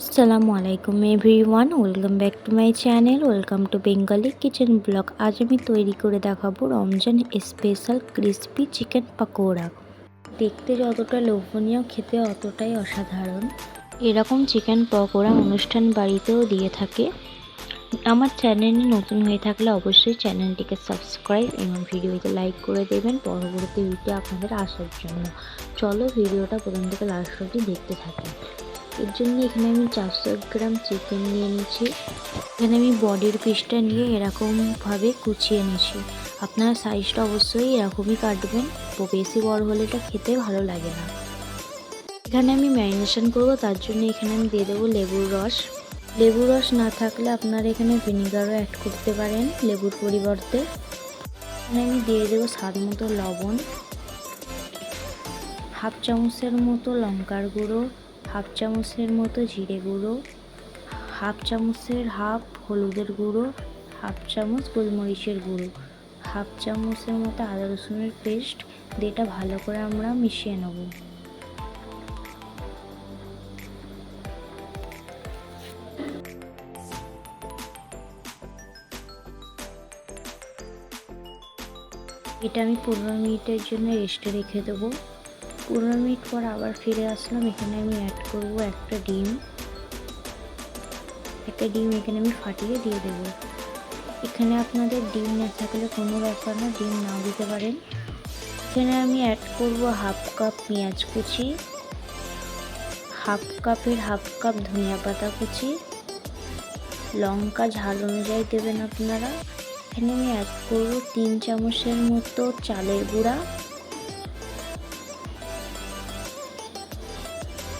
আসসালামু আলাইকুম everyone, welcome back to my channel. Welcome to Bengali kitchen blog. আজ আমি তৈরি করে দেখাবো Ramzan special crispy chicken pakora. দেখতে যতটা লোভনীয়, খেতে অতটাই অসাধারণ। এরকম চিকেন পকোড়া অনুষ্ঠান বাড়িতেও দিয়ে থাকে। আমার চ্যানেলে নতুন হয়ে থাকলে অবশ্যই চ্যানেলটিকে সাবস্ক্রাইব এবং ভিডিওতে লাইক করে দেবেন পরবর্তী ভিডিও আপনাদের আসার জন্য। চলো ভিডিওটা প্রথম থেকে লাস্ট অবধি দেখতে থাকি। এর জন্য এখানে আমি 400 গ্রাম চিকেন নিয়ে নিচ্ছি। এখানে আমি বডির পিসটা নিয়ে এরকমভাবে কুচিয়ে নিচ্ছি। আপনারা সাইজটা অবশ্যই এরকমই কাটবেন, বেশি বড় হলে এটা খেতে ভালো লাগে না। এখানে আমি ম্যারিনেশন করব, তার জন্য এখানে আমি দিয়ে দেবো লেবুর রস। লেবুর রস না থাকলে আপনারা এখানে ভিনিগারও অ্যাড করতে পারেন লেবুর পরিবর্তে। এখানে আমি দিয়ে দেবো স্বাদ মতো লবণ, হাফ চামচের মতো লঙ্কার গুঁড়ো, হাফ চামচের মতো জিরে গুঁড়ো, হাফ চামচের হাফ হলুদের গুঁড়ো, হাফ চামচ গোলমরিচের গুঁড়ো, হাফ চামচের মতো আদা রসুনের পেস্ট দিয়ে এটা ভালো করে আমরা মিশিয়ে নেব। এটা আমি 15 মিনিটের জন্য রেস্টে রেখে দেবো। 15 মিনিট পর আবার ফিরে আসলাম। এখানে আমি অ্যাড করব একটা ডিম এখানে আমি ফাটিয়ে দিয়ে দেবো। এখানে আপনাদের ডিম না থাকলে কোনো ব্যাপার না, ডিম নাও দিতে পারেন। এখানে আমি অ্যাড করব হাফ কাপ পেঁয়াজ কুচি, হাফ কাপের হাফ কাপ ধনিয়া পাতা কুচি, লঙ্কা ঝাল অনুযায়ী দেবেন আপনারা। এখানে আমি অ্যাড করব 3 চামচের মতো চালের গুঁড়া।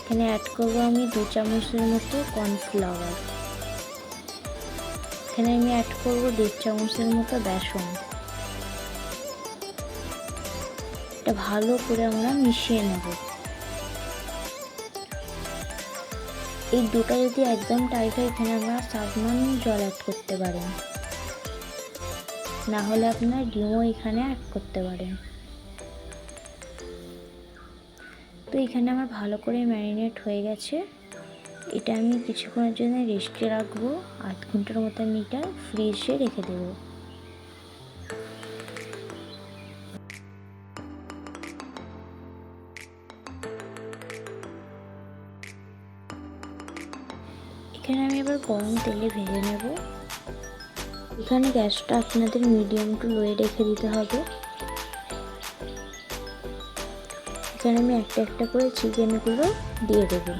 এখানে অ্যাড করব আমি 2 চামচের মতো কর্নফ্লাওয়ার। এখানে আমি অ্যাড করব 1.5 চামচের মতো বেসন। এটা ভালো করে আমরা মিশিয়ে নেব। এই দুটো যদি একদম টাইট হয়, এখানে আমরা সামান্য জল অ্যাড করতে পারেন, না হলে আপনার ডিমও এখানে অ্যাড করতে পারেন। তো এখানে আমার ভালো করে ম্যারিনেট হয়ে গেছে। এটা আমি কিছুক্ষণের জন্য রেস্টে রাখবো। 8 ঘন্টার মতো আমি এটা ফ্রিজে রেখে দেবো। এখানে আমি এবার গরম তেলে ভেজে নেব। এখানে গ্যাসটা আপনাদের মিডিয়াম টু লোয়ে রেখে দিতে হবে। এখানে আমি একটা একটা করে চিকেনগুলো দিয়ে দেবো।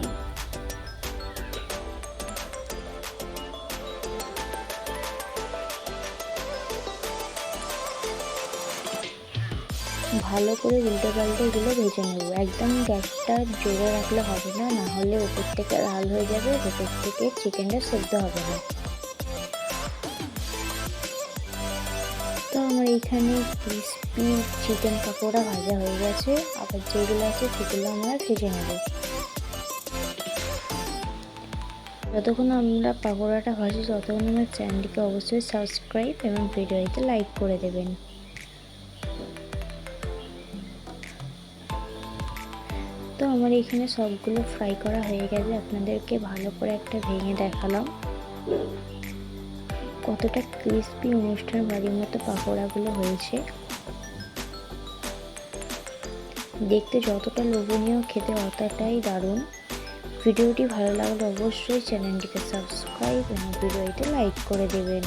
ভালো করে উল্টে পাল্টে এগুলো ভেজে নেব। একদম গ্যাসটা জোরে রাখলে হবে না, না হলে উপর থেকে লাল হয়ে যাবে, ভেতর থেকে চিকেনটা সেদ্ধ হবে না। তো আমার এখানে ক্রিসপি চিকেন পকোড়া ভাজা হয়ে গেছে। আবার যেগুলো আছে সেগুলো আমরা ভেজে নেব। যতক্ষণ আমরা পকোড়াটা ভাজি ততক্ষণ আমার চ্যানেলটিকে অবশ্যই সাবস্ক্রাইব এবং ভিডিওতে লাইক করে দেবেন। তো আমার এখানে সবগুলো ফ্রাই করা হয়ে গেছে। আপনাদেরকে ভালো করে একটা ভেঙে দেখালাম কতটা ক্রিসপি অনুষ্ঠান বাড়ির মতো পাকোড়াগুলো হয়েছে। দেখতে যতটা লোভনীয়, খেতে অতটাই দারুণ। ভিডিওটি ভালো লাগলে অবশ্যই চ্যানেলটিকে সাবস্ক্রাইব এবং ভিডিওতে লাইক করে দেবেন।